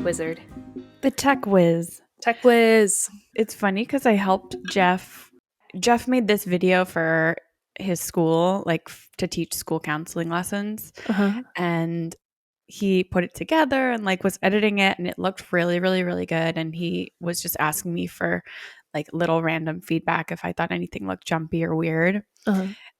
wizard. The tech whiz. Tech whiz. It's funny because I helped Jeff. Jeff made this video for his school, like to teach school counseling lessons. And he put it together and like was editing it, and it looked really, really, really good. And he was just asking me for like little random feedback if I thought anything looked jumpy or weird.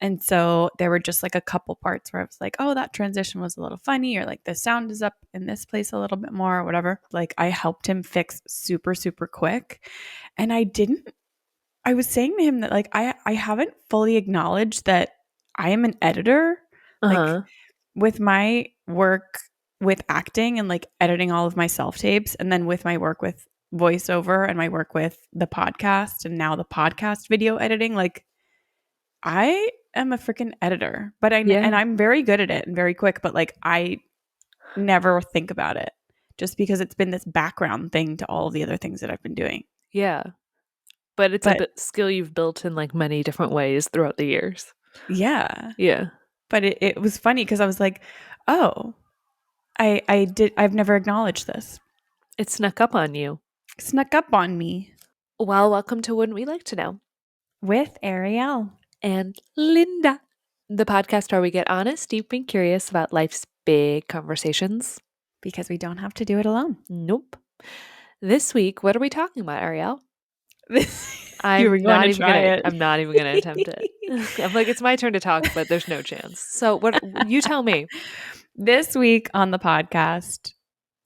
And so there were just like a couple parts where I was like, oh, that transition was a little funny, or like the sound is up in this place a little bit more, or whatever. Like I helped him fix super, super quick. And I was saying to him that like I haven't fully acknowledged that I am an editor. Like with my work with acting and like editing all of my self-tapes, and then with my work with voiceover and my work with the podcast and now the podcast video editing, like I am a freaking editor, but and I'm very good at it and very quick, but like I never think about it just because it's been this background thing to all of the other things that I've been doing. Yeah. But it's a skill you've built in like many different ways throughout the years. Yeah. Yeah. But it was funny because I was like, oh, I've never acknowledged this. It snuck up on you. Snuck up on me. Well, welcome to Wouldn't We Like to Know? With Arielle. And Linda. The podcast where we get honest, deep, and curious about life's big conversations. Because we don't have to do it alone. Nope. This week, what are we talking about, Arielle? I'm not even going to attempt it. I'm like, it's my turn to talk, but there's no chance. So what? You tell me. This week on the podcast,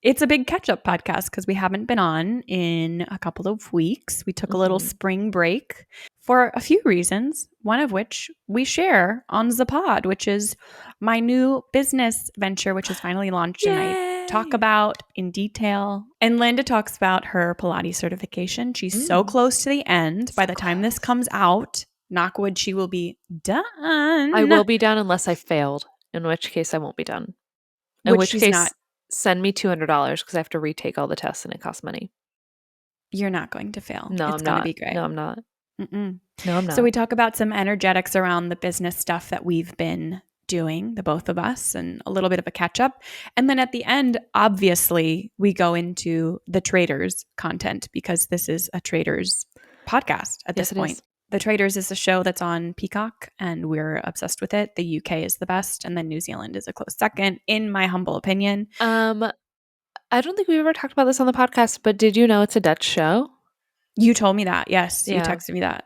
it's a big catch-up podcast because we haven't been on in a couple of weeks. We took a little spring break for a few reasons, one of which we share on the pod, which is my new business venture, which is finally launched. Yay! And I talk about in detail. And Linda talks about her Pilates certification. She's so close to the end. By the time this comes out, knock wood, she will be done. I will be done unless I failed, in which case I won't be done. In which case, send me $200 because I have to retake all the tests and it costs money. You're not going to fail. No, it's going to be great. No, I'm not. Mm-mm. No, I'm not. So we talk about some energetics around the business stuff that we've been doing, the both of us, and a little bit of a catch up. And then at the end, obviously, we go into the Traitors content because this is a Traitors podcast at this point. The Traitors is a show that's on Peacock, and we're obsessed with it. The UK is the best, and then New Zealand is a close second, in my humble opinion. I don't think we've ever talked about this on the podcast, but did you know it's a Dutch show? You told me that. Yes, yeah. You texted me that.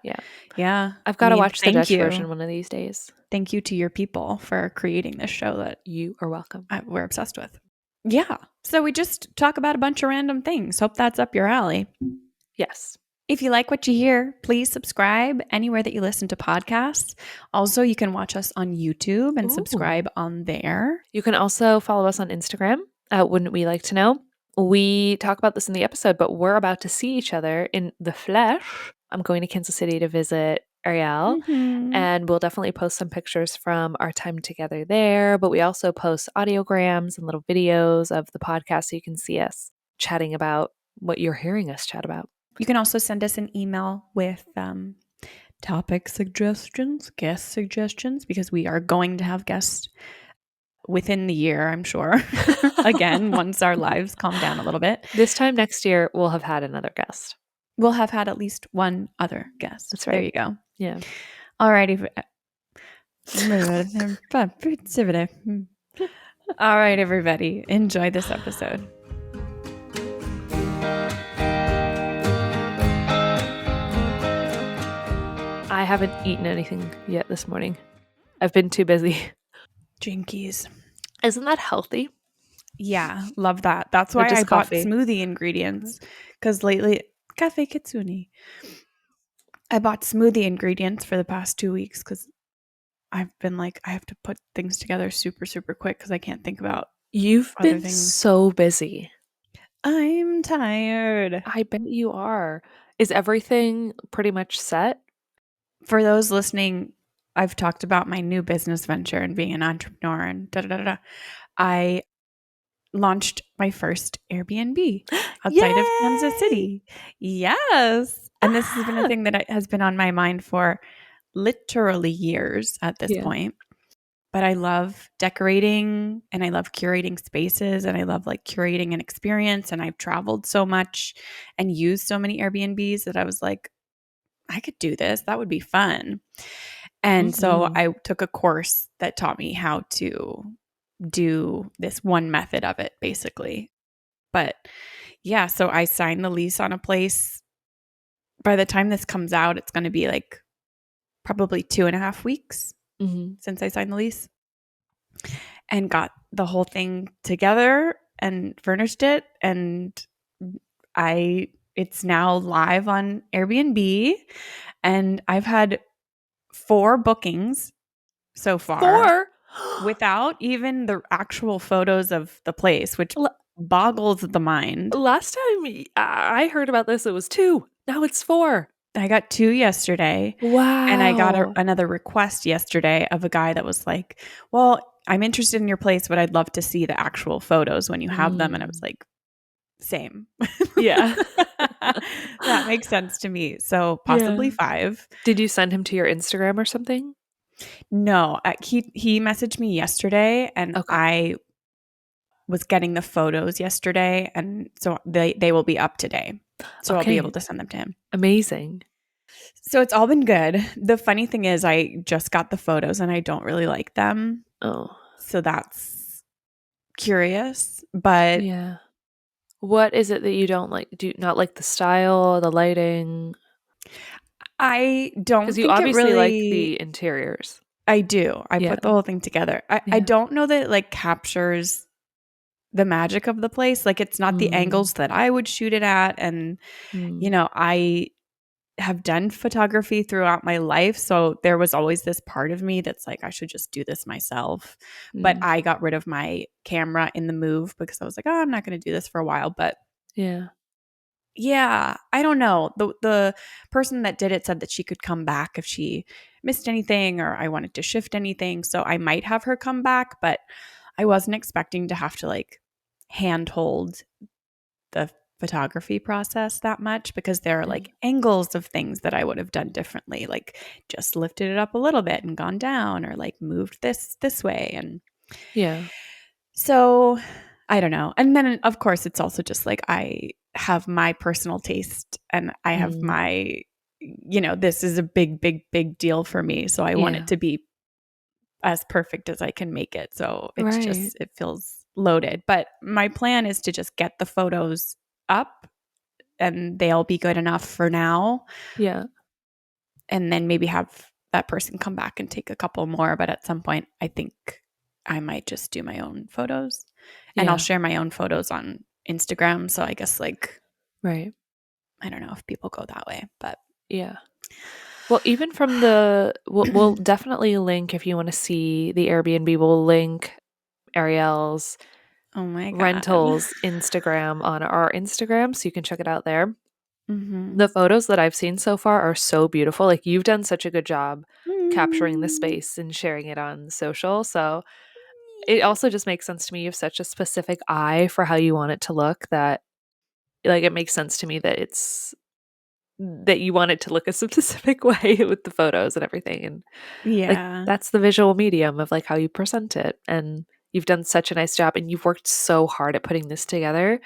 Yeah. I've got to watch the Dutch version one of these days. Thank you to your people for creating this show that you are welcome. We're obsessed with. Yeah. So we just talk about a bunch of random things. Hope that's up your alley. Yes. If you like what you hear, please subscribe anywhere that you listen to podcasts. Also, you can watch us on YouTube and subscribe on there. You can also follow us on Instagram at Wouldn't We Like to Know? We talk about this in the episode, but we're about to see each other in the flesh. I'm going to Kansas City to visit Arielle, and we'll definitely post some pictures from our time together there, but we also post audiograms and little videos of the podcast so you can see us chatting about what you're hearing us chat about. You can also send us an email with topic suggestions, guest suggestions, because we are going to have guests within the year, I'm sure. Again, once our lives calm down a little bit. This time next year, we'll have had another guest. We'll have had at least one other guest. That's right. There you go. Yeah. All righty. All right, everybody. Enjoy this episode. I haven't eaten anything yet this morning. I've been too busy. Jinkies. Isn't that healthy? Yeah, love that. That's why I bought smoothie ingredients. Because lately, Cafe Kitsune. I bought smoothie ingredients for the past 2 weeks because I've been like, I have to put things together super, super quick because I can't think about You've been so busy. I'm tired. I bet you are. Is everything pretty much set? For those listening, I've talked about my new business venture and being an entrepreneur and I launched my first Airbnb outside of Kansas City. Yes. And this has been a thing that has been on my mind for literally years at this point. but I love decorating and I love curating spaces and I love like curating an experience. And I've traveled so much and used so many Airbnbs that I was like, I could do this. That would be fun. And so Mhm. I took a course that taught me how to do this one method of it, basically. But yeah, so I signed the lease on a place. By the time this comes out, it's going to be like probably 2.5 weeks Mhm. since I signed the lease and got the whole thing together and furnished it. And it's now live on Airbnb. And I've had 4 bookings so far 4? without even the actual photos of the place, which L boggles the mind. last time I heard about this, it was 2. Now it's 4. I got 2 yesterday, and I got Wow. another request yesterday of a guy that was like, "Well, I'm interested in your place, but I'd love to see the actual photos when you have them." And I was Mm. like, "Same." Yeah. That makes sense to me. So, possibly Yeah. 5. Did you send him to your Instagram or something? No, he messaged me yesterday, and Okay. I was getting the photos yesterday, and so they will be up today. So I'll be able Okay. to send them to him. Amazing. So it's all been good. The funny thing is I just got the photos and I don't really like them. Oh, So that's curious, but yeah. What is it that you don't like? Do you not like the style, the lighting? I Because don't you think it obviously like really the interiors. I do. I Yeah. put the whole thing together. I Yeah. don't know that it like captures the magic of the place. Like it's not the Mm. angles that I would shoot it at. And, Mm. I have done photography throughout my life. So there was always this part of me that's like, I should just do this myself. But Mm. I got rid of my camera in the move because I was like, oh, I'm not going to do this for a while. But Yeah. yeah, I don't know. The person that did it said that she could come back if she missed anything or I wanted to shift anything. So I might have her come back, but I wasn't expecting to have to like handhold the photography process that much because there are Yeah. like angles of things that I would have done differently, like just lifted it up a little bit and gone down or like moved this way. And Yeah. so I don't know. And then of course it's also just like I have my personal taste and I have Mm. my this is a big deal for me. So I want it Yeah. to be as perfect as I can make it. So Right. it feels loaded. But my plan is to just get the photos up and they'll be good enough for now. Yeah. And then maybe have that person come back and take a couple more. But at some point, I think I might just do my own photos and I'll Yeah. share my own photos on Instagram. So I guess, like, Right. I don't know if people go that way, but Yeah. Well, even from we'll definitely link if you want to see the Airbnb. We'll link Arielle's oh my God. rentals Instagram on our Instagram, so you can check it out there. Mm-hmm. The photos that I've seen so far are so beautiful. Like you've done such a good job capturing the Mm. space and sharing it on social. So it also just makes sense to me. You have such a specific eye for how you want it to look that like it makes sense to me that that you want it to look a specific way with the photos and everything. And like Yeah. that's the visual medium of like how you present it. And you've done such a nice job and you've worked so hard at putting this together.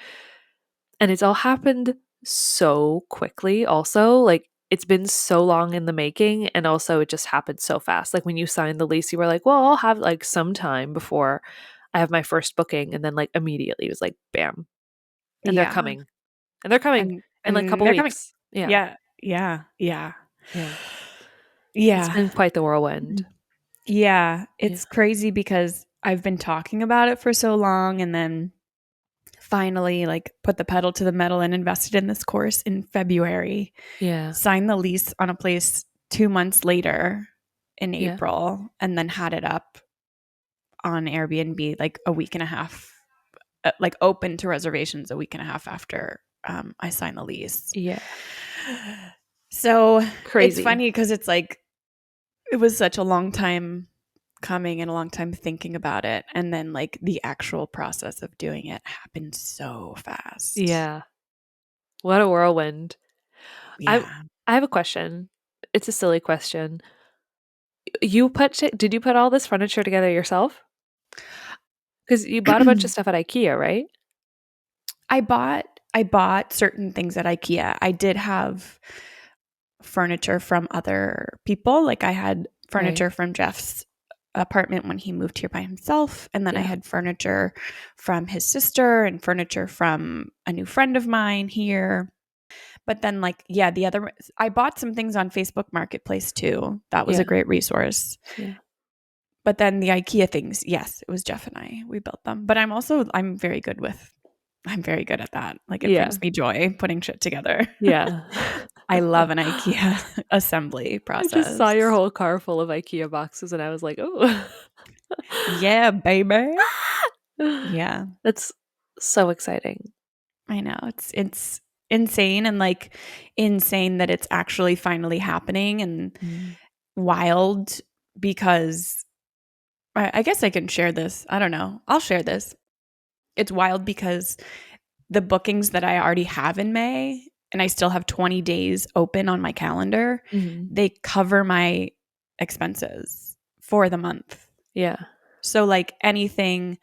And it's all happened so quickly also. Like it's been so long in the making and also it just happened so fast. Like when you signed the lease, you were like, well, I'll have like some time before I have my first booking. And then like immediately it was like bam. And they're Yeah. coming. And they're coming in like a And couple they're coming. weeks. Yeah. Yeah. Yeah. Yeah. Yeah. It's Yeah. been quite the whirlwind. Yeah. Yeah. It's crazy because I've been talking about it for so long and then finally like put the pedal to the metal and invested in this course in February, Yeah. signed the lease on a place 2 months later in Yeah. April, and then had it up on Airbnb like a week and a half, like open to reservations a week and a half after I signed the lease. Yeah. So it's Crazy. funny because it's like it was such a long time coming and a long time thinking about it. And then like the actual process of doing it happened so fast. Yeah. What a whirlwind. I Yeah. I have a question. It's a silly question. Did you put all this furniture together yourself? Because you bought a bunch of stuff at IKEA, right? I bought certain things at IKEA. I did have furniture from other people. Like I had Right. furniture from Jeff's apartment when he moved here by himself, and then I Yeah. had furniture from his sister and furniture from a new friend of mine here. But then like yeah, the other I bought some things on Facebook Marketplace too. That was a Yeah. great resource. Yeah. But then the IKEA things, yes, it was Jeff and I. We built them. But I'm very good at that. Like it Yeah. brings me joy putting shit together. Yeah. I love an IKEA assembly I just saw your process. whole car full of IKEA boxes and I was like, "Oh." Yeah, baby. Yeah, That's so exciting. I know. It's insane and like insane that it's actually finally happening and Mm. wild because I guess I can share this. I don't know. I'll share this. It's wild because the bookings that I already have in May and I still have 20 days open on my calendar, Mhm. they cover my expenses for the month. Yeah. So like anything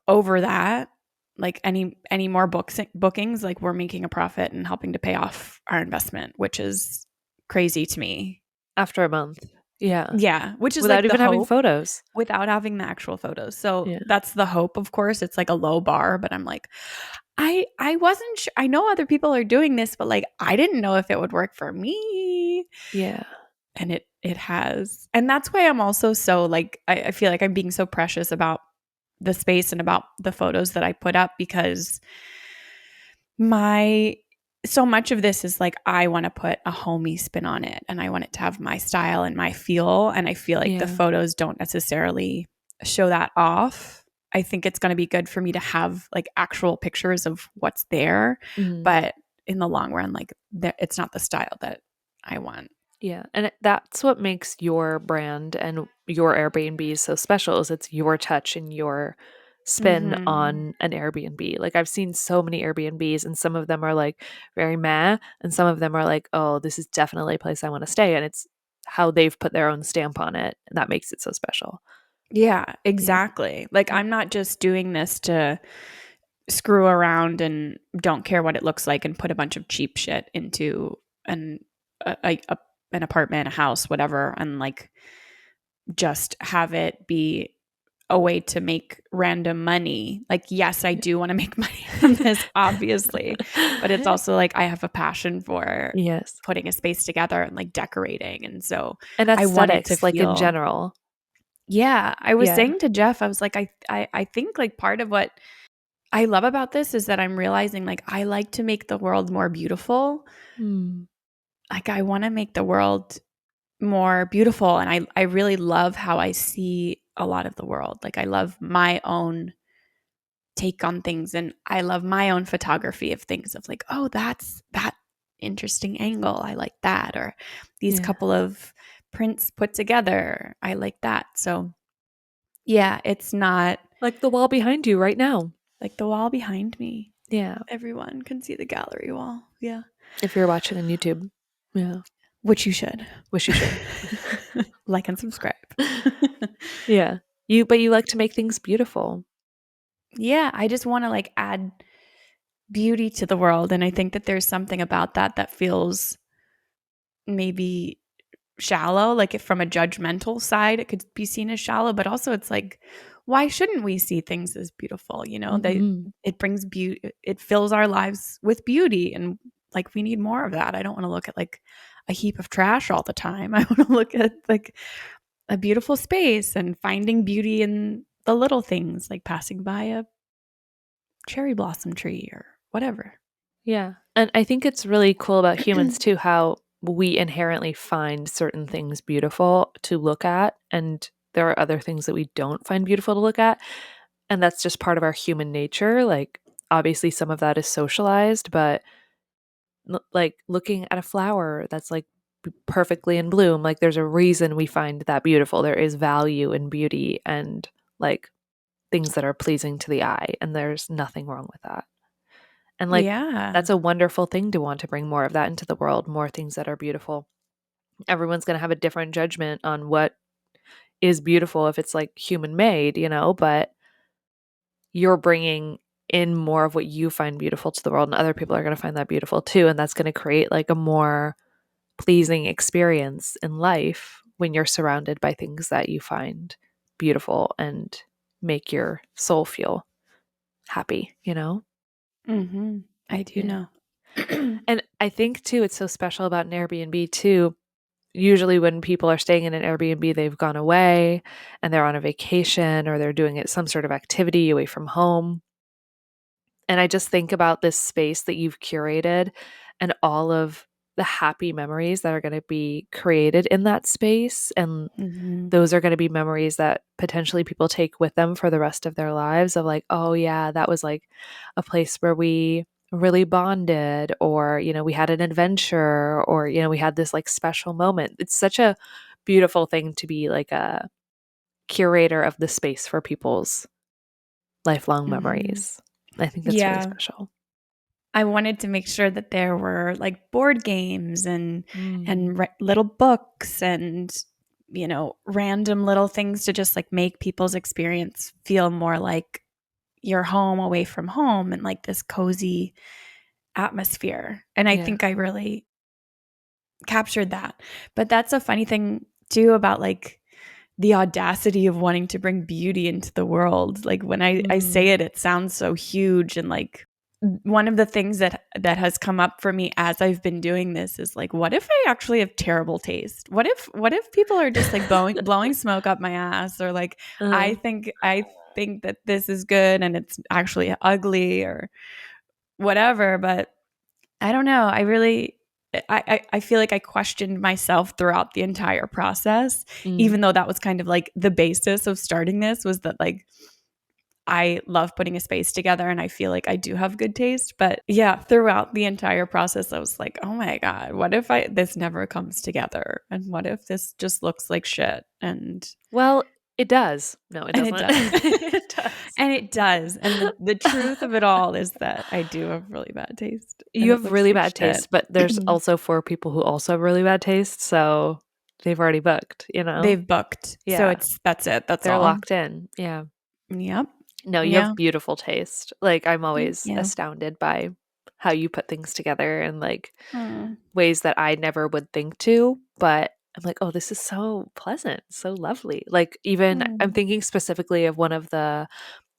over that, like any more bookings, like we're making a profit and helping to pay off our investment, which is crazy to me. After a month. Yeah. Yeah, which is Without like the even having hope photos. without having the actual photos. So Yeah. that's the hope, of course. It's like a low bar, but I'm like I wasn't sure. I know other people are doing this, but like I didn't know if it would work for me. Yeah. And it has. And that's why I'm also so like I feel like I'm being so precious about the space and about the photos that I put up because my so much of this is like I want to put a homey spin on it and I want it to have my style and my feel and I feel like the Yeah. photos don't necessarily show that off. I think it's going to be good for me to have like actual pictures of what's there, Mhm. but in the long run like it's not the style that I want. Yeah, and that's what makes your brand and your Airbnb so special is it's your touch and your spin Mhm. on an Airbnb. Like I've seen so many Airbnbs and some of them are like very meh and some of them are like, "Oh, this is definitely a place I want to stay." And it's how they've put their own stamp on it and that makes it so special. Yeah, Yeah. exactly. Like Yeah. I'm not just doing this to screw around and don't care what it looks like and put a bunch of cheap shit into an a an apartment, a house, whatever, and like just have it be a way to make random money. Like, yes, I do want to make money from this, obviously, but it's also like I have a passion for Yes. putting a space together and like decorating. And so And I want it to aesthetics like in feel, general. yeah. I was Yeah. saying to Jeff, I was like, I think like part of what I love about this is that I'm realizing like I like to make the world more beautiful. Mm. Like I want to make the world more beautiful and I really love how I see a lot of the world. Like I love my own take on things and I love my own photography of things of like, oh, that's that interesting angle. I like that or these Yeah. couple of prints put together. I like that. So, yeah, it's not Like the wall behind you right now. like the wall behind me. Yeah. Everyone can see the gallery wall. Yeah. If you're watching on YouTube. Yeah. Which you should. Wish you should. Like and subscribe. Yeah. But you like to make things beautiful. Yeah, I just want to like add beauty to the world. And I think that there's something about that that feels maybe shallow. Like if from a judgmental side, it could be seen as shallow, but also it's like, why shouldn't we see things as beautiful? You know, Mhm. it brings beauty, it fills our lives with beauty. And like we need more of that. I don't want to look at like a heap of trash all the time. I want to look at like a beautiful space and finding beauty in the little things like passing by a cherry blossom tree or whatever. Yeah. And I think it's really cool about humans too how we inherently find certain things beautiful to look at and there are other things that we don't find beautiful to look at and that's just part of our human nature. Like obviously some of that is socialized, but like looking at a flower that's like perfectly in bloom, like there's a reason we find that beautiful. There is value in beauty and like things that are pleasing to the eye, and there's nothing wrong with that. And like Yeah. that's a wonderful thing to want to bring more of that into the world, more things that are beautiful. Everyone's going to have a different judgment on what is beautiful if it's like human made, but you're bringing in more of what you find beautiful to the world, and other people are going to find that beautiful too. And that's going to create like a more pleasing experience in life when you're surrounded by things that you find beautiful and make your soul feel happy. Mm-hmm. I do Yeah. know. And I think too, it's so special about an Airbnb too. Usually when people are staying in an Airbnb, they've gone away and they're on a vacation or they're doing some sort of activity away from home. And I just think about this space that you've curated and all of the happy memories that are going to be created in that space. And Mm-hmm. those are going to be memories that potentially people take with them for the rest of their lives of like, oh, yeah, that was like a place where we really bonded, or, we had an adventure, or, we had this like special moment. It's such a beautiful thing to be like a curator of the space for people's lifelong Mm-hmm. memories. I think that's really Yeah. special. I wanted to make sure that there were like board games and Mm. little books and random little things to just like make people's experience feel more like your home away from home and like this cozy atmosphere. And I Yeah. think I really captured that. But that's a funny thing too about like the audacity of wanting to bring beauty into the world. Like when I say Mm. it, it sounds so huge. And like one of the things that has come up for me as I've been doing this is like, what if I actually have terrible taste? What if people are just like blowing smoke up my ass, or like Uh, I think that this is good and it's actually ugly or whatever. But I don't know. I feel like I questioned myself throughout the entire process, mm. even though that was kind of like the basis of starting this, was that like I love putting a space together and I feel like I do have good taste. But yeah, throughout the entire process, I was like, oh my God, what if this never comes together? And what if this just looks like shit? Well, it does. No, it And it doesn't. does. It does. And it does. And the truth of it all is that I do have really bad taste and You it have looks really like bad shit. taste, but there's also 4 people who also have really bad taste, so they've already booked. They've booked. So Yeah, that's it. That's they're all. locked in. Yeah. Yep. No, you have Yeah. beautiful taste. Like, I'm Thank always you. astounded by how you put things together and like Mm. ways that I never would think to, but I'm like, oh, this is so pleasant, so lovely. Like, even I'm Mm. thinking specifically of one of the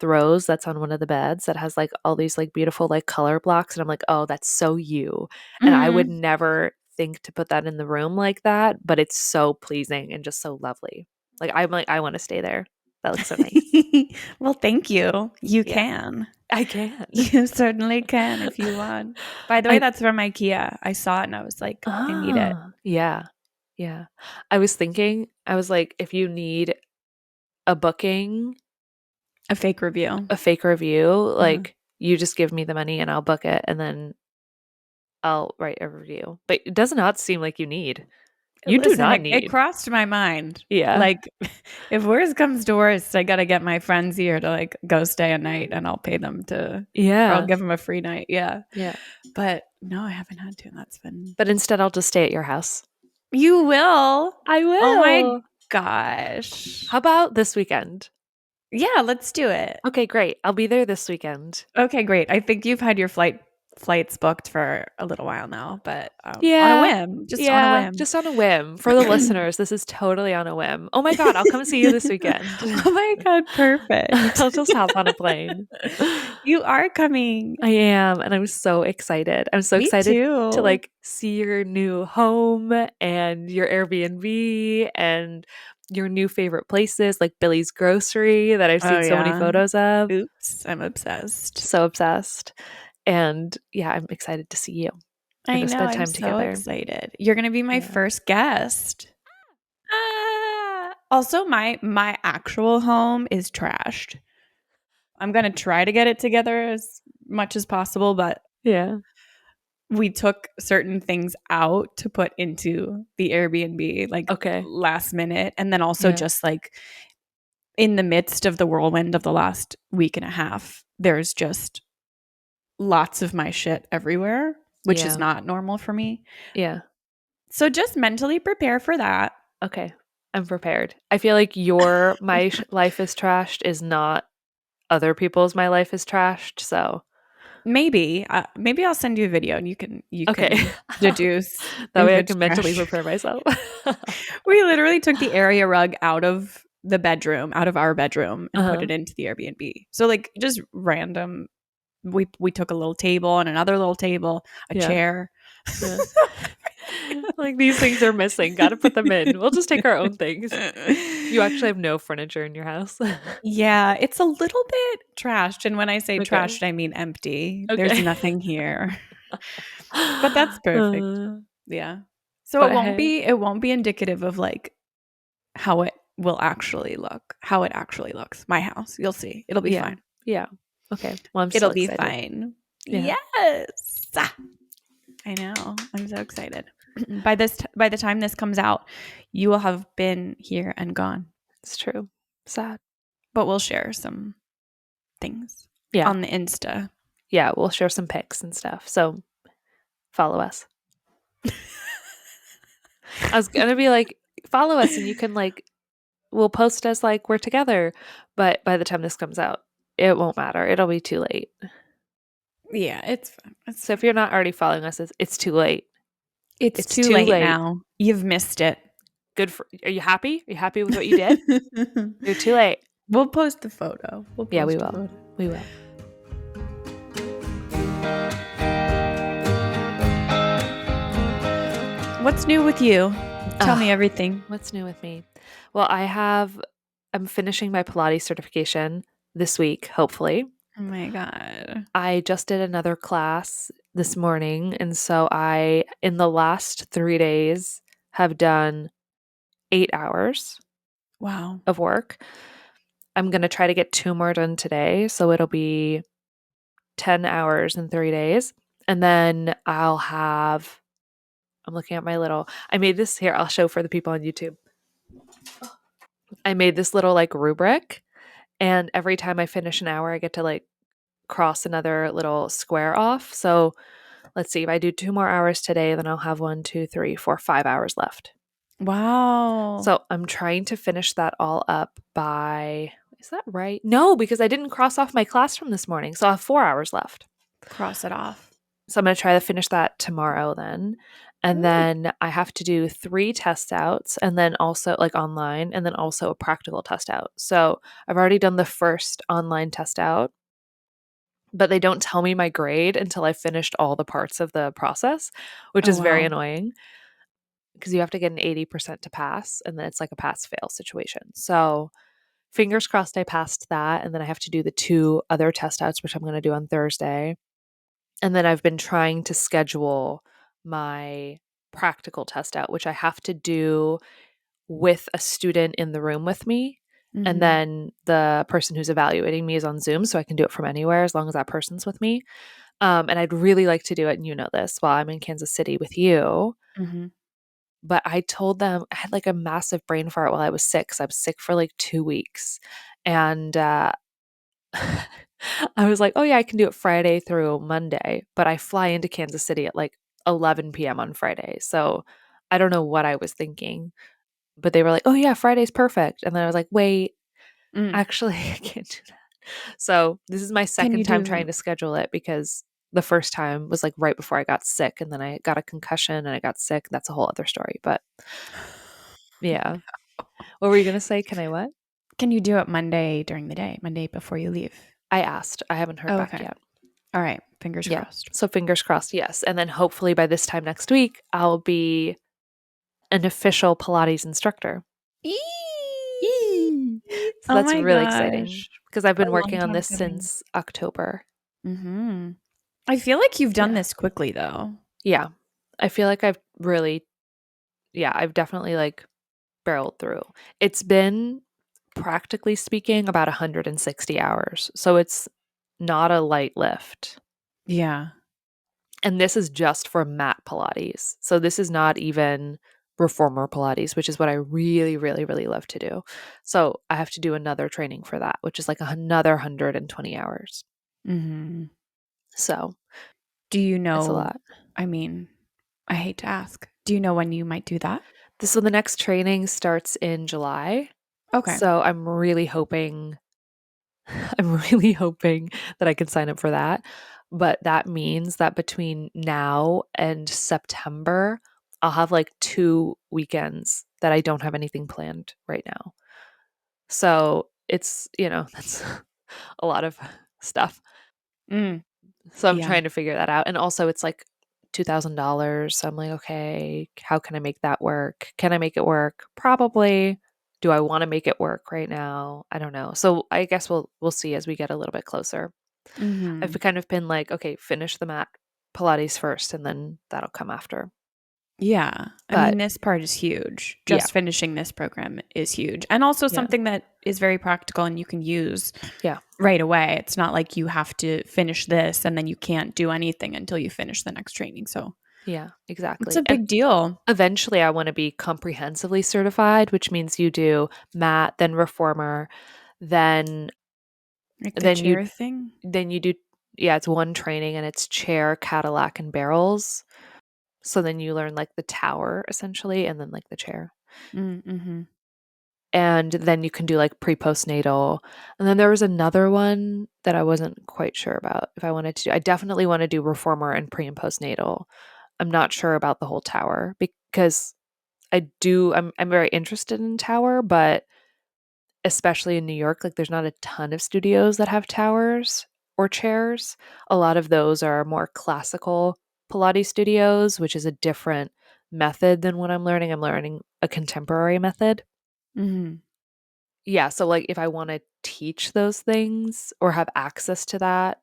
throws that's on one of the beds that has like all these like beautiful like color blocks. And I'm like, oh, that's so you. And I would Mm. never think to put that in the room like that, but it's so pleasing and just so lovely. Like, I'm like, I want to stay there. That looks so nice. Well, thank you. You Yeah, can. I can. You certainly can if you want. By the way, I that's from IKEA. I saw it and I was like, I need it. yeah. Yeah. I was thinking, I was like, if you need a booking, A fake review. a fake review, Uh-huh. like you just give me the money and I'll book it and then I'll write a review. But it does not seem like you need. You do Listen, not it need. crossed my mind. Yeah. Like, if worst comes to worst, I got to get my friends here to like go stay a night and I'll pay them or I'll Yeah. give them a free night. Yeah. Yeah. But no, I haven't had to. And that's been. But instead I'll just stay at your house. You will? I Oh my will. gosh. How about this weekend? Yeah, let's do it. Okay, great. I'll be there this weekend. Okay, great. I think you've had your flights booked for a little while now, but on a Yeah. whim, just on a Yeah, whim. just on a whim. For the listeners, this is totally on a whim. Oh my God, I'll come see you this weekend. Oh my God, perfect. I'll just hop on a plane. You are coming. I am, and I'm so excited. I'm so Me excited to too. like see your new home and your Airbnb and your new favorite places like Billy's Grocery that I've Oh seen so many yeah. photos of. Oops, I'm obsessed. So obsessed. And yeah, I'm excited to see you and I to know. spend I'm time so together. excited. You're going to be my Yeah. first guest. Also, my actual home is trashed. I'm going to try to get it together as much as possible, but Yeah. we took certain things out to put into the Airbnb like Okay. last minute. And then also Yeah. just like in the midst of the whirlwind of the last week and a half, there's just lots of my shit everywhere, which is Yeah. not normal for me. Yeah. So just mentally prepare for that. Okay. I'm prepared. I feel like my life is trashed is not other people's my life is trashed. So, Maybe I'll send you a video and you okay. can deduce That if way I it's can mentally trash. prepare myself. We literally took the area rug out of our bedroom, and put Uh-huh. it into the Airbnb. So like just random. We took a little table and another little table, a Yeah. chair. Yeah. Like these things are missing. Got to put them in. We'll just take our own things. You actually have no furniture in your house. Yeah, it's a little bit trashed. And when I say Okay. trashed, I mean empty. There's Okay. nothing here. But that's perfect. Uh, Yeah. So but hey, it won't be indicative of like how it how it actually looks. My house. You'll see. It'll be yeah. fine. Yeah. Okay. Well, I'm still It'll be excited. fine. Yeah. Yes. I know. I'm so excited. By the time this comes out, you will have been here and gone. It's true. Sad. But we'll share some things Yeah. on the Insta. Yeah. We'll share some pics and stuff. So follow us. I was going to be like, follow us and you can like, we'll post as like we're together. But by the time this comes out, it won't matter. It'll be too late. Yeah, it's fine. It's So if fine. you're not already following us, it's too late. It's It's too too late late. now. You've missed it. Good for, are you happy? Are you happy with what you did? You're too late. We'll post a photo. We'll Yeah, we post a will. photo. We will. What's new with you? Tell me Ugh, everything. what's new with me? Well, I'm finishing my Pilates certification this week, hopefully. Oh my God. I just did another class this morning. And so in the last 3 days, have done 8 hours Wow. of work. I'm going to try to get two more done today. So it'll be 10 hours in 3 days. And then I'm looking at I made this here. I'll show for the people on YouTube. I made this little like rubric. And every time I finish an hour, I get to like cross another little square off. So let's see, if I do 2 more hours today, then I'll have 5 hours left. Wow. So I'm trying to finish that all up by, is that right? No, because I didn't cross off my class from this morning. So I have 4 hours left. Cross it off. So I'm going to try to finish that tomorrow then. And Ooh. then I have to do 3 test outs and then also like online and then also a practical test out. So I've already done the first online test out, but they don't tell me my grade until I've finished all the parts of the process, which Oh, is very wow. annoying because you have to get an 80% to pass and then it's like a pass fail situation. So fingers crossed I passed that. And then I have to do the 2 other test outs, which I'm going to do on Thursday. And then I've been trying to schedule my practical test out, which I have to do with a student in the room with me. And Mm-hmm. then the person who's evaluating me is on Zoom, so I can do it from anywhere as long as that person's with me. And I'd really like to do it, and you know this, while I'm in Kansas City with you. Mm-hmm. But I told them I had like a massive brain fart while I was sick. So I was sick for like 2 weeks. And I was like, oh, yeah, I can do it Friday through Monday. But I fly into Kansas City at like 11 p.m. on Friday. So I don't know what I was thinking. But they were like, oh, yeah, Friday's perfect. And then I was like, wait, Mm. actually, I can't do that. So this is my Can you second time do trying to schedule it because the first time was like right before I got sick. And then I got a concussion and I got sick. That's a whole other story. But yeah. What were you going to say? Can I what? Can you do it Monday during the day, Monday before you leave? I asked. I haven't heard Oh, back okay. yet. All right. Fingers Yeah. crossed. So fingers crossed, yes. And then hopefully by this time next week, I'll be an official Pilates instructor. Yee! So Oh that's my really exciting gosh. because I've A been long working on time this coming. since October. Mm-hmm. I feel like you've done Yeah. this quickly though. Yeah. I feel like I've definitely like barreled through. It's been practically speaking about 160 hours. So it's not a light lift. Yeah. And this is just for mat Pilates. So this is not even reformer Pilates, which is what I really, really, really love to do. So I have to do another training for that, which is like another 120 hours. Mm-hmm. So Do you it's a know? lot. I mean, I hate to ask. Do you know when you might do that? So the next training starts in July. Okay. So I'm really hoping that I can sign up for that. But that means that between now and September, I'll have like 2 weekends that I don't have anything planned right now. So it's, that's a lot of stuff. Mm, So I'm yeah. trying to figure that out. And also, it's like $2,000. So I'm like, okay, how can I make that work? Can I make it work? Probably. Do I want to make it work right now? I don't know. So I guess we'll see as we get a little bit closer. I've Hmm. kind of been like, okay, finish the mat Pilates first, and then that'll come after. Yeah. I But mean, this part is huge. yeah, Just finishing this program is huge. And also yeah, something that is very practical and you can use yeah, right away. It's not like you have to finish this and then you can't do anything until you finish the next training. So yeah, it's exactly. a And big deal. eventually, I want to be comprehensively certified, which means you do mat, then reformer, then Like the then you chair thing. then you do, yeah, it's one training and it's chair, Cadillac, and barrels. So then you learn like the tower essentially, and then like the chair. Mm-hmm. And then you can do like pre postnatal. And then there was another one that I wasn't quite sure about if I wanted to do. I definitely want to do reformer and pre and postnatal. I'm not sure about the whole tower because I'm very interested in tower, but especially in New York, like there's not a ton of studios that have towers or chairs. A lot of those are more classical Pilates studios, which is a different method than what I'm learning. I'm learning a contemporary method. Mm-hmm. Yeah, so like if I want to teach those things or have access to that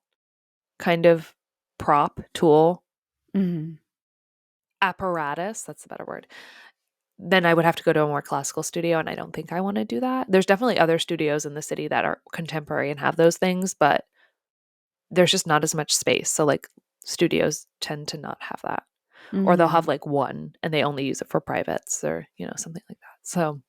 kind of prop tool Mm-hmm. apparatus, that's the better word, then I would have to go to a more classical studio, and I don't think I want to do that. There's definitely other studios in the city that are contemporary and have those things, but there's just not as much space. So like studios tend to not have that. Or they'll Mm-hmm. have like one and they only use it for privates or, something like that. So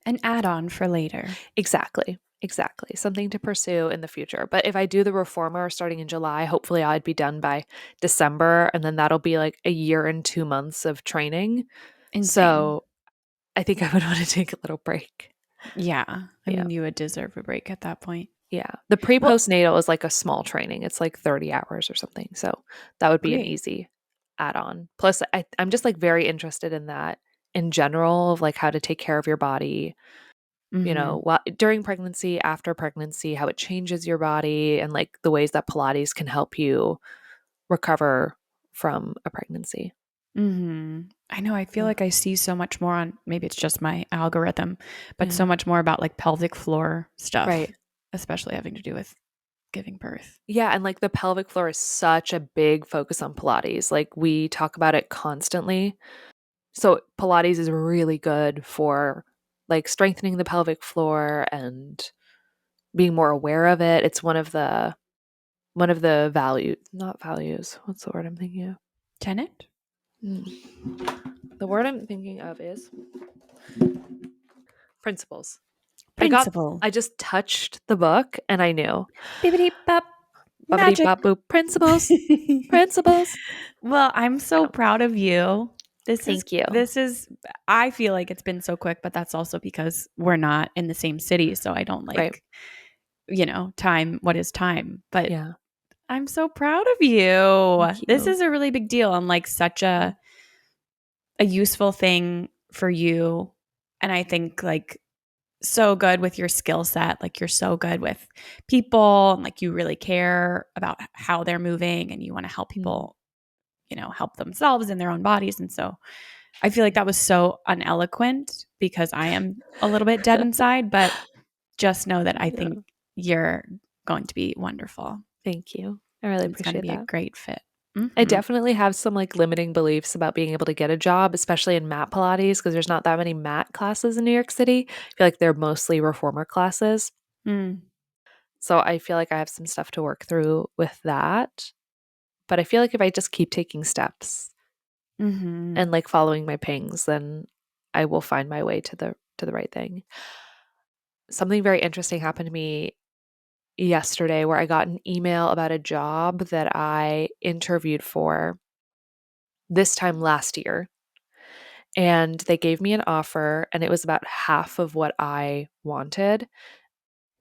An add-on for later. exactly. Exactly. Something to pursue in the future. But if I do the reformer starting in July, hopefully I'd be done by December. And then that'll be like a year and 2 months of training. Insane. So I think I would want to take a little break. Yeah. I Yeah. mean, you would deserve a break at that point. Yeah. The pre Well, postnatal is like a small training. It's like 30 hours or something. So that would be an great. easy add on. Plus, I'm just like very interested in that in general of like how to take care of your body, Mm-hmm. during pregnancy, after pregnancy, how it changes your body, and like the ways that Pilates can help you recover from a pregnancy. Mm-hmm. I know. I feel Yeah. like I see so much more on, maybe it's just my algorithm, but Yeah. so much more about like pelvic floor stuff, Right. especially having to do with giving birth. Yeah, and like the pelvic floor is such a big focus on Pilates. Like we talk about it constantly. So Pilates is really good for like strengthening the pelvic floor and being more aware of it. It's one of the not values. What's the word I'm thinking of? Tenet? The word I'm thinking of is principles. Principle. I just touched the book and I knew. Bibbidi bop. Bubbity Magic. bop boop. Principles. Principles. Well, I'm so Yeah. proud of you. Thank you. This is I feel like it's been so quick, but that's also because we're not in the same city, so I don't Right. like, time, what is time? But Yeah. I'm so proud of you. Thank This you. is a really big deal and like such a useful thing for you. And I think like so good with your skill set. Like you're so good with people and like you really care about how they're moving and you want to help Mm. people, help themselves in their own bodies. And so I feel like that was so uneloquent because I am a little bit dead inside, but just know that I think No, you're going to be wonderful. thank you. I really It's going to appreciate be a that. great fit. I Hmm. definitely have some like limiting beliefs about being able to get a job, especially in mat Pilates, because there's not that many mat classes in New York City. I feel like they're mostly reformer classes. Mm. So I feel like I have some stuff to work through with that. But I feel like if I just keep taking steps Hmm. and like following my pings, then I will find my way to the right thing. Something very interesting happened to me yesterday where I got an email about a job that I interviewed for this time last year. and they gave me an offer, and it was about half of what I wanted.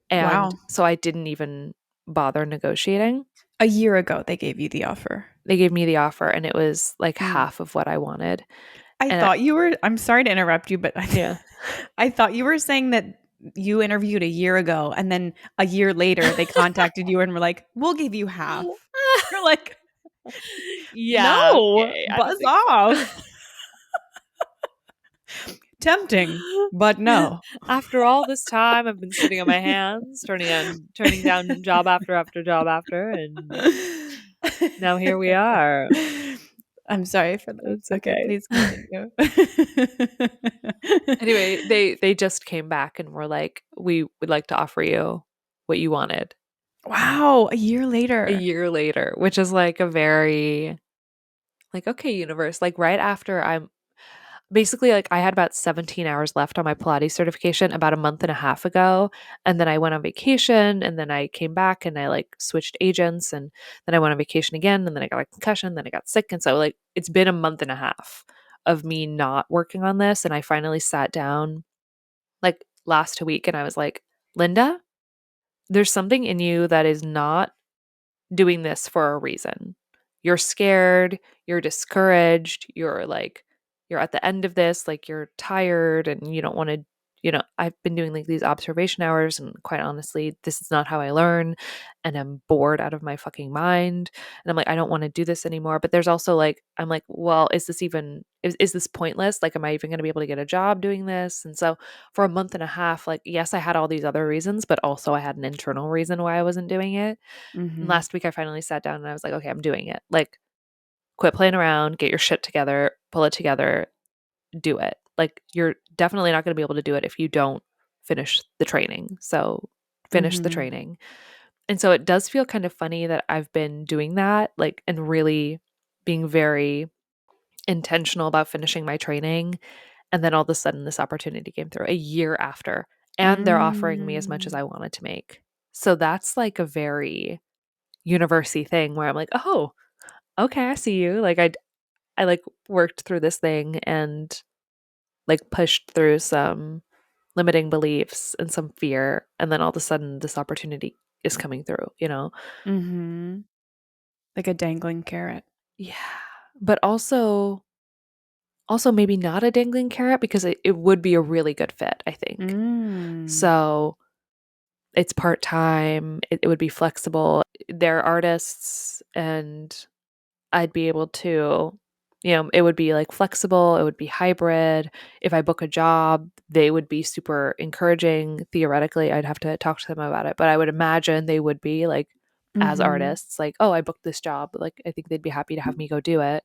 And Wow. so I didn't even bother negotiating. A year ago, they gave you the offer. They gave me the offer, and it was like Mm. half of what I wanted. I And thought you were, I'm sorry to interrupt you, but yeah. I thought you were saying that you interviewed a year ago and then a year later they contacted you and were like, we'll give you half. You're like, Yeah, no, okay. I don't buzz think off. Tempting, so. but no. After all this time, I've been sitting on my hands, turning down job after job after, and now here we are. I'm sorry for that. It's Okay, okay. please continue. Anyway, they just came back and were like, "We would like to offer you what you wanted." Wow, a year A later. year later, which is like a very like, okay, universe, like right after I'm basically like I had about 17 hours left on my Pilates certification about a month and a half ago. And then I went on vacation, and then I came back and I like switched agents, and then I went on vacation again, and then I got a concussion, then I got sick. And so like it's been a month and a half of me not working on this. And I finally sat down like last week and I was like, Linda, there's something in you that is not doing this for a reason. You're scared, you're discouraged, you're at the end of this, like you're tired and you don't want to, I've been doing like these observation hours, and quite honestly, this is not how I learn, and I'm bored out of my fucking mind. And I'm like, I don't want to do this anymore. But there's also like, I'm like, well, is this pointless? Like, am I even going to be able to get a job doing this? And so for a month and a half, like, yes, I had all these other reasons, but also I had an internal reason why I wasn't doing it. And Mhm. last week I finally sat down and I was like, okay, I'm doing it. Like, quit playing around, get your shit together, pull it together, do it. Like, you're definitely not going to be able to do it if you don't finish the training. So, finish the Mhm. training. And so it does feel kind of funny that I've been doing that, like, and really being very intentional about finishing my training. And then all of a sudden, this opportunity came through a year after, and they're offering me as much as Mm. I wanted to make. So that's like a very university thing where I'm like, oh, okay, I see you. Like I like worked through this thing and like pushed through some limiting beliefs and some fear, and then all of a sudden this opportunity is coming through. Mhm. Like a dangling carrot. Yeah. But also maybe not a dangling carrot, because it would be a really good fit, I think. Mm. So it's part-time, it would be flexible. They're artists, and I'd be able to, it would be like flexible, it would be hybrid. If I book a job, they would be super encouraging. Theoretically, I'd have to talk to them about it, but I would imagine they would be like, as Mhm. artists, like, oh, I booked this job. Like, I think they'd be happy to have me go do it.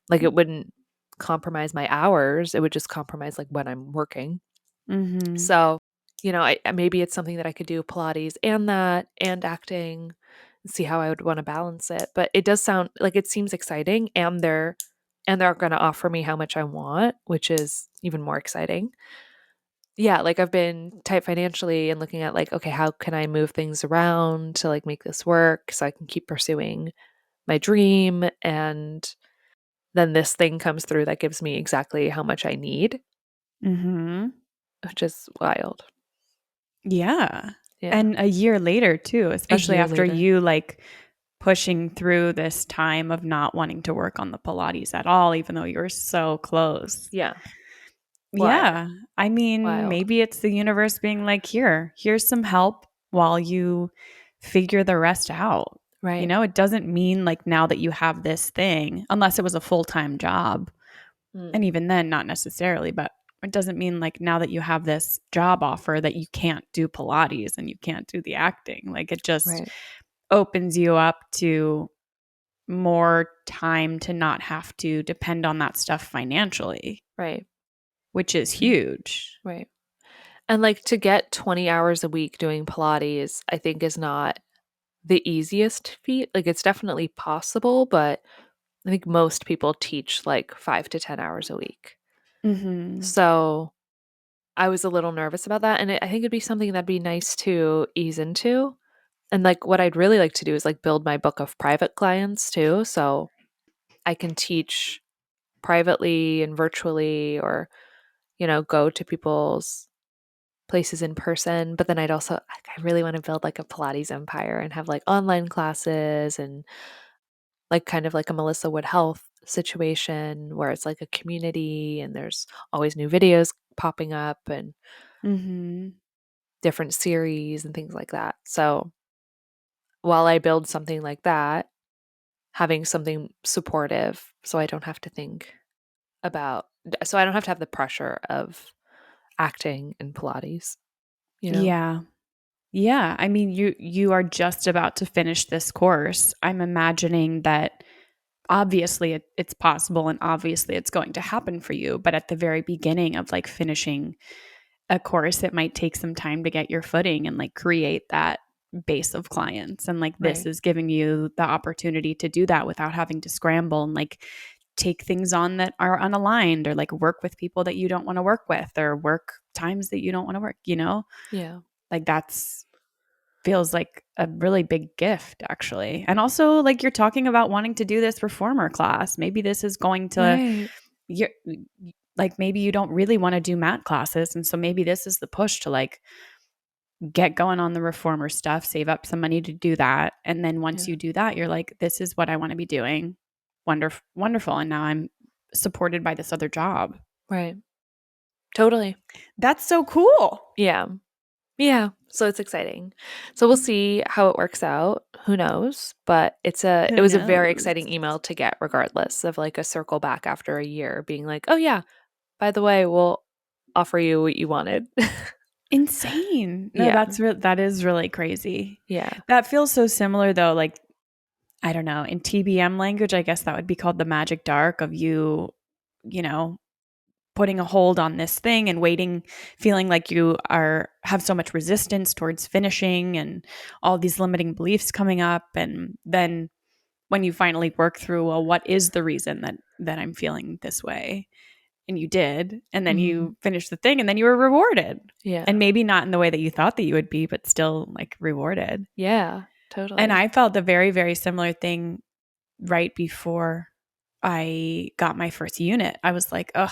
Like, it wouldn't compromise my hours, it would just compromise like when I'm working. Mhm. So, maybe it's something that I could do Pilates and that and acting, and see how I would want to balance it. But it does sound like it seems exciting, and they're going to offer me how much I want, which is even more exciting. Yeah, like I've been tight financially and looking at like, okay, how can I move things around to like make this work so I can keep pursuing my dream. And then this thing comes through that gives me exactly how much I need, Mhm. which is wild. Yeah. Yeah. And a year later too, A especially year after later. you like pushing through this time of not wanting to work on the Pilates at all, even though you were so close. Yeah. Wild. Yeah. I mean, Wild. maybe it's the universe being like, here's some help while you figure the rest out. You Right. know, it doesn't mean like now that you have this thing, unless it was a full time job. Mm. And even then, not necessarily, but it doesn't mean like now that you have this job offer that you can't do Pilates and you can't do the acting. Like it just Right. opens you up to more time to not have to depend on that stuff financially, Right. which is Right. huge. Right. And like to get 20 hours a week doing Pilates, I think is not the easiest feat. Like it's definitely possible, but I think most people teach like 5 to 10 hours a week. Mhm. So I was a little nervous about that. And I think it'd be something that'd be nice to ease into. And like what I'd really like to do is like build my book of private clients too. So I can teach privately and virtually, or, go to people's places in person. But then I really want to build like a Pilates empire and have like online classes and like kind of like a Melissa Wood Health situation where it's like a community and there's always new videos popping up and Mm-hmm. different series and things like that. So while I build something like that, having something supportive so I don't have to think about, so I don't have to have the pressure of acting in Pilates, you know? Yeah. Yeah. I mean, you are just about to finish this course. I'm imagining that obviously it's possible and obviously it's going to happen for you, but at the very beginning of like finishing a course, it might take some time to get your footing and like create that base of clients. And like this Right. is giving you the opportunity to do that without having to scramble and like take things on that are unaligned, or like work with people that you don't want to work with, or work times that you don't want to work, Yeah. Like that's feels like a really big gift, actually. And also, like, you're talking about wanting to do this reformer class. Maybe this is going to, Right. you're like, maybe you don't really want to do mat classes. And so maybe this is the push to like get going on the reformer stuff, save up some money to do that. And then once Yeah. you do that, you're like, this is what I want to be doing. Wonderful. Wonderful. And now I'm supported by this other job. Right. Totally. That's so cool. Yeah. Yeah. So it's exciting. So we'll see how it works out. Who knows? But it Who was a very knows? exciting email to get regardless of like a circle back after a year being like, "Oh yeah, by the way, we'll offer you what you wanted." Insane. No, Yeah. that is really crazy. Yeah. That feels so similar though, like I don't know, in TBM language, I guess that would be called the magic dark of you know, putting a hold on this thing and waiting, feeling like you have so much resistance towards finishing and all these limiting beliefs coming up. And then when you finally work through, well, what is the reason that I'm feeling this way? And you did, and then Mhm. you finished the thing, and then you were rewarded. Yeah. And maybe not in the way that you thought that you would be, but still like rewarded. Yeah. And Totally. I felt the very, very similar thing right before I got my first unit. I was like, ugh,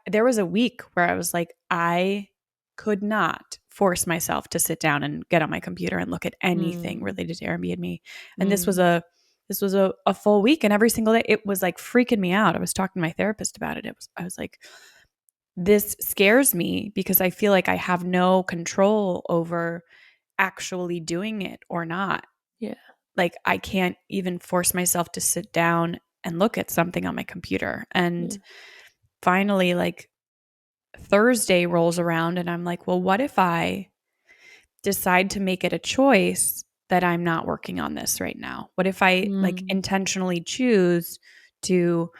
there was a week where I was like, I could not force myself to sit down and get on my computer and look at anything Mm. related to Airbnb. And Mm. this was a full week, and every single day it was like freaking me out. I was talking to my therapist about it. I was like, this scares me because I feel like I have no control over actually doing it or not. Yeah. Like I can't even force myself to sit down and look at something on my computer. And Yeah. finally, like Thursday rolls around and I'm like, well, what if I decide to make it a choice that I'm not working on this right now? What if I like Mm. intentionally choose to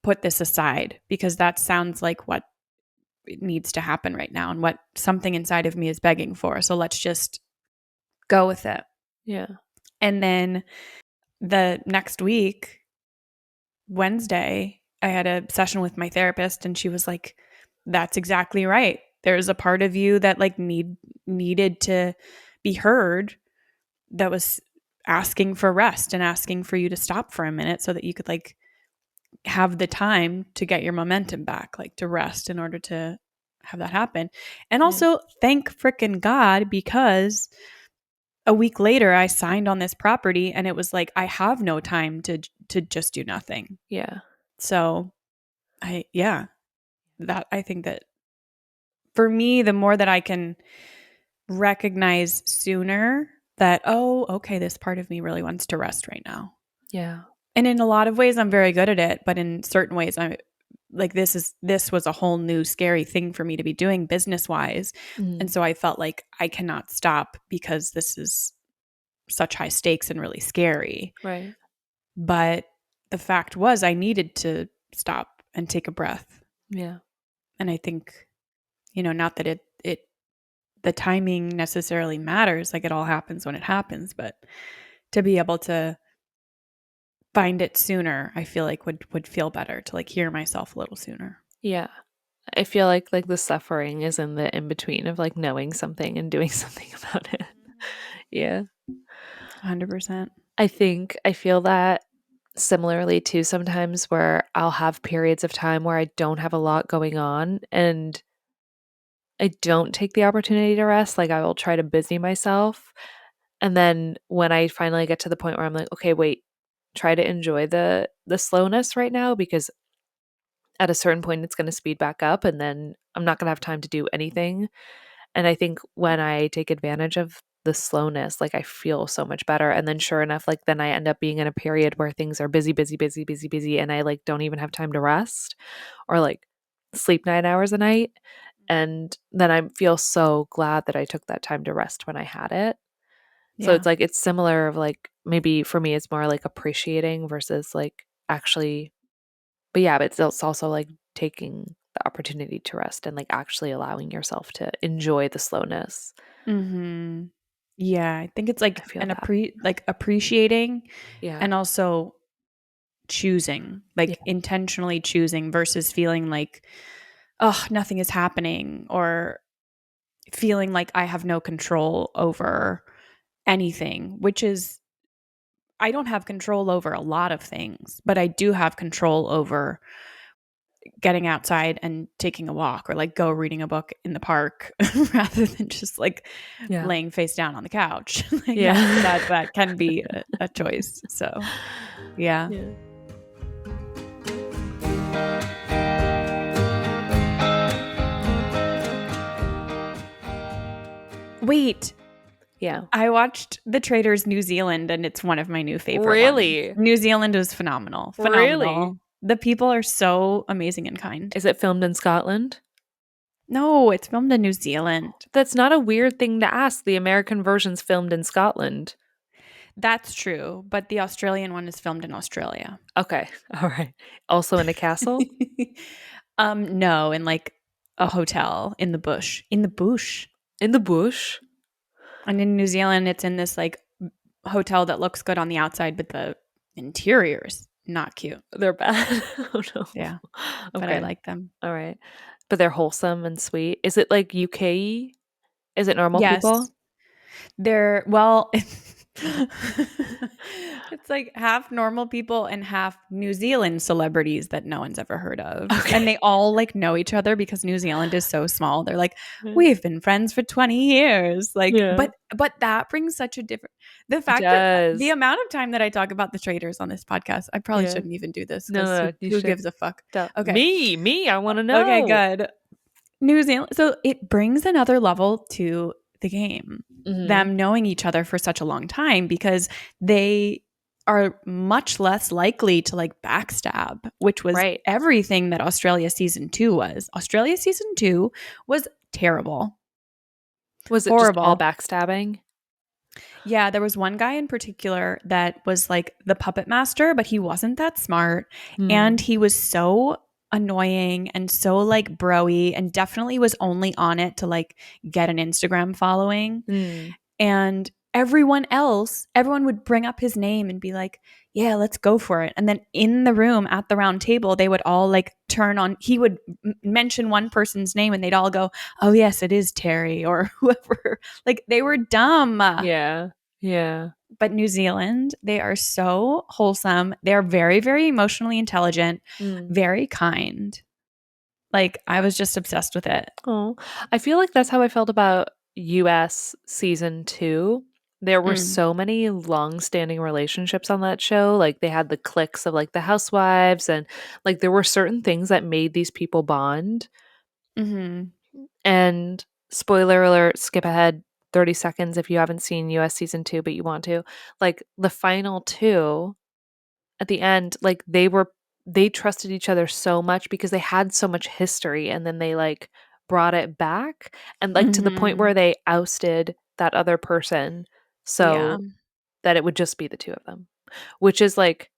put this aside because that sounds like what needs to happen right now and what something inside of me is begging for. So let's just go with it. Yeah. And then the next week, Wednesday, I had a session with my therapist and she was like, that's exactly right. There's a part of you that like needed to be heard, that was asking for rest and asking for you to stop for a minute so that you could like have the time to get your momentum back, like to rest in order to have that happen. And Yeah. also thank frickin' God, because a week later I signed on this property and it was like I have no time to just do nothing. Yeah. So yeah, that I think that for me, the more that I can recognize sooner that, oh, okay, this part of me really wants to rest right now. Yeah. And in a lot of ways I'm very good at it, but in certain ways I'm like this was a whole new scary thing for me to be doing business wise. And Mm. so I felt like I cannot stop because this is such high stakes and really scary. Right. But the fact was I needed to stop and take a breath. Yeah. And I think, not that it the timing necessarily matters, like it all happens when it happens, but to be able to find it sooner, I feel like would feel better, to like hear myself a little sooner. Yeah. I feel like the suffering is in the in between of like knowing something and doing something about it. Yeah. 100%. I feel that similarly too sometimes where I'll have periods of time where I don't have a lot going on and I don't take the opportunity to rest. Like I will try to busy myself. And then when I finally get to the point where I'm like, okay, wait, try to enjoy the slowness right now because at a certain point it's going to speed back up and then I'm not going to have time to do anything. And I think when I take advantage of the slowness, like I feel so much better. And then sure enough, like then I end up being in a period where things are busy, busy, busy, busy, busy, and I like don't even have time to rest or like sleep 9 hours a night. And then I feel so glad that I took that time to rest when I had it. So Yeah. it's like it's similar of like maybe for me it's more like appreciating versus like actually but yeah, but it's also like taking the opportunity to rest and like actually allowing yourself to enjoy the slowness. Mhm. Yeah, I think it's I like feel that. like appreciating Yeah. and also choosing, Yeah. like intentionally choosing versus feeling like, oh, nothing is happening or feeling like I have no control over anything, which is I don't have control over a lot of things, but I do have control over getting outside and taking a walk or like go reading a book in the park rather than just like Yeah. laying face down on the couch. Like Yeah. that can be a choice. So, yeah. Yeah. Wait, Yeah. I watched The Traitors New Zealand and it's one of my new favorite ones. Really? New Zealand is phenomenal. Really? Phenomenal. The people are so amazing and kind. Is it filmed in Scotland? No, it's filmed in New Zealand. That's not a weird thing to ask. The American version's filmed in Scotland. That's true, but the Australian one is filmed in Australia. Okay. All right. Also in a castle? No, in like a hotel in the bush. In the bush. In the bush? And in New Zealand, it's in this like hotel that looks good on the outside, but the interior is not cute. They're bad. Oh no. Yeah, but I Okay. like them. All right. But they're wholesome and sweet. Is it like UK? Is it normal people? Yes, they're well, it's like half normal people and half New Zealand celebrities that no one's ever heard of. And Okay. they all like know each other because New Zealand is so small. They're like, Yeah. we've been friends for 20 years. Like, Yeah. but that brings such a different the It fact that the does. amount of time that I talk about the traders on this podcast, I probably Yeah. shouldn't even do this No, because no, you who should gives a fuck? tell Okay. me. I want to Okay, know. good. New Zealand. So it brings another level to the game, Hmm. them knowing each other for such a long time because they are much less likely to like backstab, which was Right. everything that Australia season 2 was. Australia season 2 was terrible. Was it just all Horrible. backstabbing? Yeah, there was one guy in particular that was like the puppet master, but he wasn't that smart. And Hmm. he was so annoying and so like broy and definitely was only on it to like get an Instagram following. Mm. And everyone would bring up his name and be like, yeah, let's go for it. And then in the room at the round table, they would all like turn on, he would mention one person's name and they'd all go, oh, yes, it is Terry or whoever. Like they were dumb. Yeah. Yeah. But New Zealand, they are so wholesome. They're very, very emotionally intelligent, Mm. very kind. Like I was just obsessed with it. Oh, I feel like that's how I felt about US season 2. There were Mm. so many long-standing relationships on that show. Like they had the cliques of like the housewives and like there were certain things that made these people bond. Hmm. And spoiler alert, skip ahead 30 seconds if you haven't seen US season 2 but you want to. Like the final two at the end, like they trusted each other so much because they had so much history and then they like brought it back and like to the point Hmm. where they ousted that other person Yeah. so that it would just be the two of them, which is like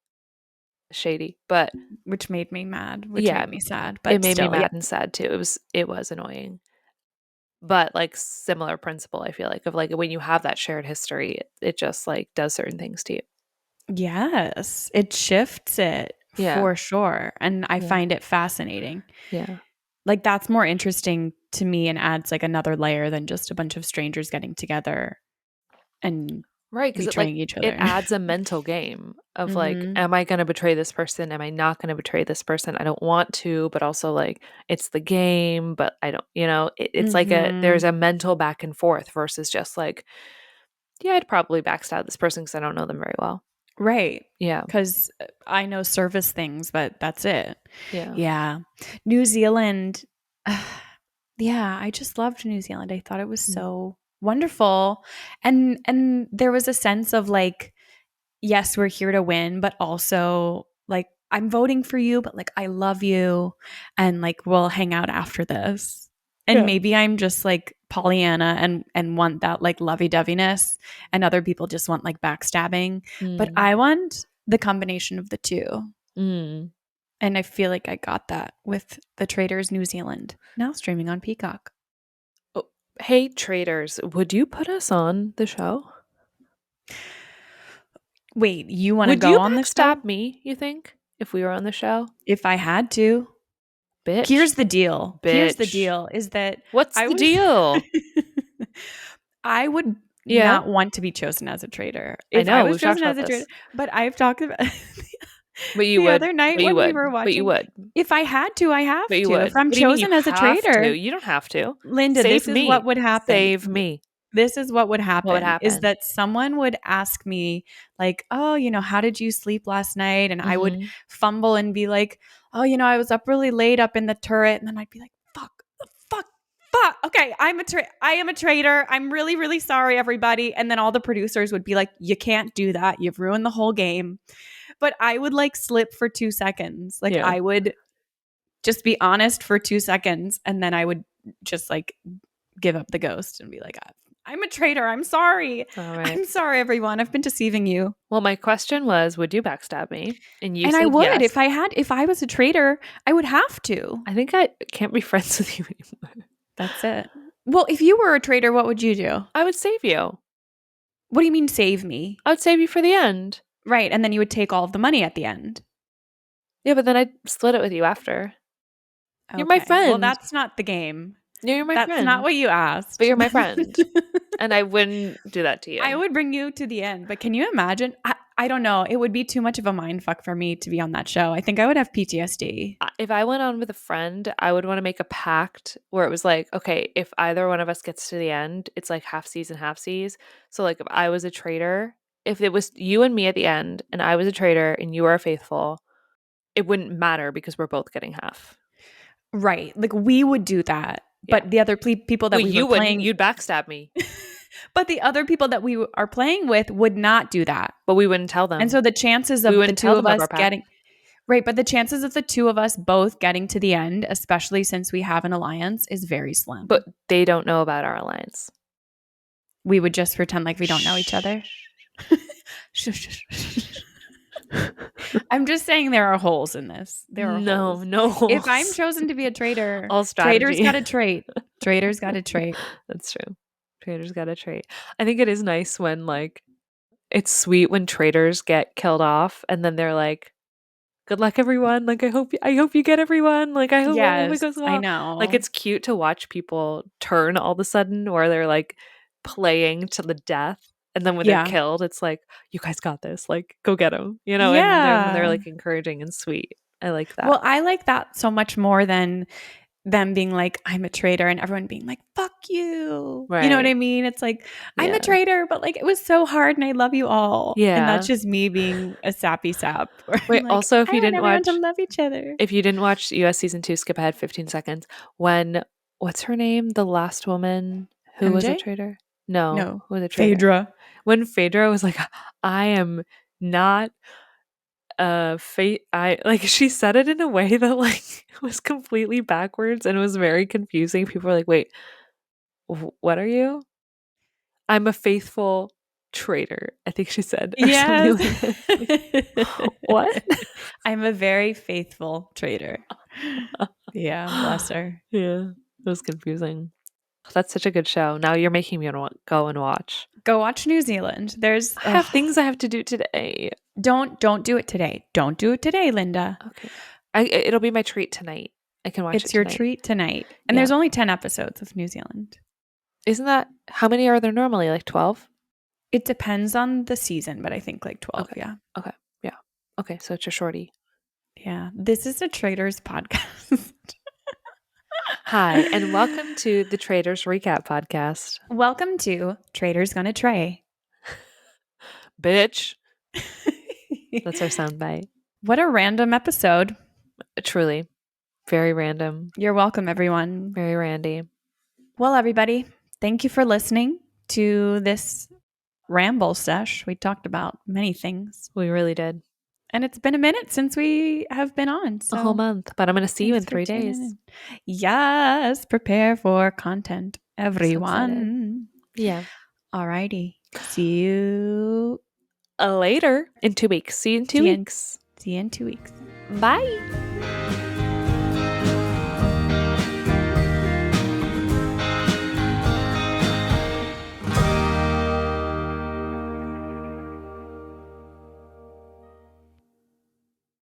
shady, but Which made me mad, which yeah, made me sad, it but made me still, yeah. mad and sad too. It was annoying. But like similar principle, I feel like of like when you have that shared history, it just like does certain things to you. Yes, it shifts it Yeah. for sure. And I Yeah. find it fascinating. Yeah. Like that's more interesting to me and adds like another layer than just a bunch of strangers getting together and Right, because betraying each it other. adds a mental game of like, Mhm. am I gonna betray this person? Am I not gonna betray this person? I don't want to, but also like it's the game, but I don't, it's like there's Mhm. a mental back and forth versus just like, yeah, I'd probably backstab this person because I don't know them very well. Right. Yeah. Because I know service things, but that's it. Yeah. Yeah. New Zealand. Yeah, I just loved New Zealand. I thought it was Mm. so wonderful. And there was a sense of like, yes, we're here to win, but also like I'm voting for you, but like I love you and like we'll hang out after this. And Yeah. maybe I'm just like Pollyanna and want that like lovey-doveyness and other people just want like backstabbing, but Mm. I want the combination of the two. Mm. And I feel like I got that with the Traitors New Zealand, now streaming on Peacock. Oh, hey, Traitors, would you put us on the show? Wait, you want to Would go you on the show? backstab me, you think, if we were on the show? If I had to. Bitch. Here's the deal. Here's the Bitch. deal is that What's I the was deal? I would Yeah. not want to be chosen as a traitor. I If I know, was we've talked chosen about as a traitor, this. but I've talked about But you the would. other night But you when we would. were But you watching, would. if I had to, I But have you to. If would. I'm What do you mean you chosen as a have to? traitor, You don't have to. Linda, this Save is what me. would happen. Save me. This is what would What would happen is happen? that someone would ask me like, "Oh, how did you sleep last night?" And I would Mhm. fumble and be like, "Oh, I was up really late up in the turret." And then I'd be like, "Fuck, fuck, fuck. Okay, I am a traitor. I'm really, really sorry, everybody." And then all the producers would be like, "You can't do that. You've ruined the whole game." But I would like slip for 2 seconds. Like Yeah. I would just be honest for 2 seconds and then I would just like give up the ghost and be like, I'm a traitor. I'm sorry. All right. I'm sorry, everyone. I've been deceiving you." Well, my question was, would you backstab me? And you And I said would yes. if I was a traitor, I would have to. I think I can't be friends with you anymore. That's it. Well, if you were a traitor, what would you do? I would save you. What do you mean save me? I would save you for the end. Right. And then you would take all of the money at the end. Yeah, but then I'd split it with you after. You're my Okay. Well, friend. that's not the game. You're my That's not friend. what you But asked. you're my friend. And I wouldn't do that to I you. would bring you to the end, but can you imagine? I don't know. It would be too much of a mind fuck for me to be on that show. I think I would have PTSD. If I went on with a friend, I would want to make a pact where it was like, okay, if either one of us gets to the end, it's like half seas and half seas. So like if I was a traitor, if it was you and me at the end and I was a traitor and you are faithful, it wouldn't matter because we're both getting half. Right. Like we would do that. Yeah. But the other people Well, that we were you wouldn't. playing You'd backstab me, but the other people that we are playing with would not do that. but we wouldn't tell And them. so the chances We of the wouldn't two tell of them of us our pact. getting right, but the chances of the two of us both getting to the end, especially since we have an alliance, is very But slim. they don't know about our alliance. We would just pretend like we don't know each other. I'm just saying there are holes in this. There are No, holes. no If I'm holes. chosen to be a traitor, All traitors strategy. got a trait. Traitors got a trait. That's true. Traitors got a trait. I think it is nice when like it's sweet when traitors get killed off and then they're like, "Good luck, everyone. Like I hope you get everyone. Like I hope it Yes, goes I well." Like know. it's cute to watch people turn all of a sudden, or they're like playing to the death, and then when they're Yeah. killed, it's like, "You guys got this. Like go get them." And they're Yeah. like encouraging and sweet. I like that. Well, I like that so much more than them being like, I'm a traitor, and everyone being like, fuck you. You know what Right. I mean? It's like, I'm a Yeah. traitor, but like, it was so hard and I love you all. And that's Yeah. just me being a sappy sap. Where I'm Wait, like, also I want everyone to love each other. if you didn't watch US season 2, skip ahead 15 seconds. When what's her name? The last woman who was a MJ? traitor? No, No. who was a traitor? Phaedra. When Phaedra was like, I am not fate I like she said it in a way that like was completely backwards and it was very confusing. People were like, wait, what are you? I'm a faithful traitor, I think she said, or something Yes. like that. It's like, what? I'm a very faithful traitor. Yeah, bless her. Yeah, it was confusing. That's such a good show. Now you're making me want to go and watch. Go watch New Zealand. There's I have things I have to do today. don't do it today. Don't do it today, Linda. Okay. It'll be my treat tonight. I can watch it It's your tonight. treat tonight. And Yeah. there's only 10 episodes of New Zealand. Isn't that how many are there normally? Like 12? It depends on the season, but I think like 12, Okay. yeah. Okay. Yeah. Okay, so it's a shorty. Yeah. This is a Traitors podcast. Hi, and welcome to the Traitors Recap Podcast. Welcome to Traitors Gonna Tray. Bitch. That's our soundbite. What a random episode. Truly. Very random. You're welcome, everyone. Very randy. Well, everybody, thank you for listening to this ramble sesh. We talked about many things. We really did. And it's been a minute since we have been on. So A whole month. But I'm going to see you in thanks for 3 tuning days. in. Yes, prepare for content, everyone. Yeah. Alrighty. See you Later in 2 weeks. See you in 2 weeks. See you in 2 weeks. Bye.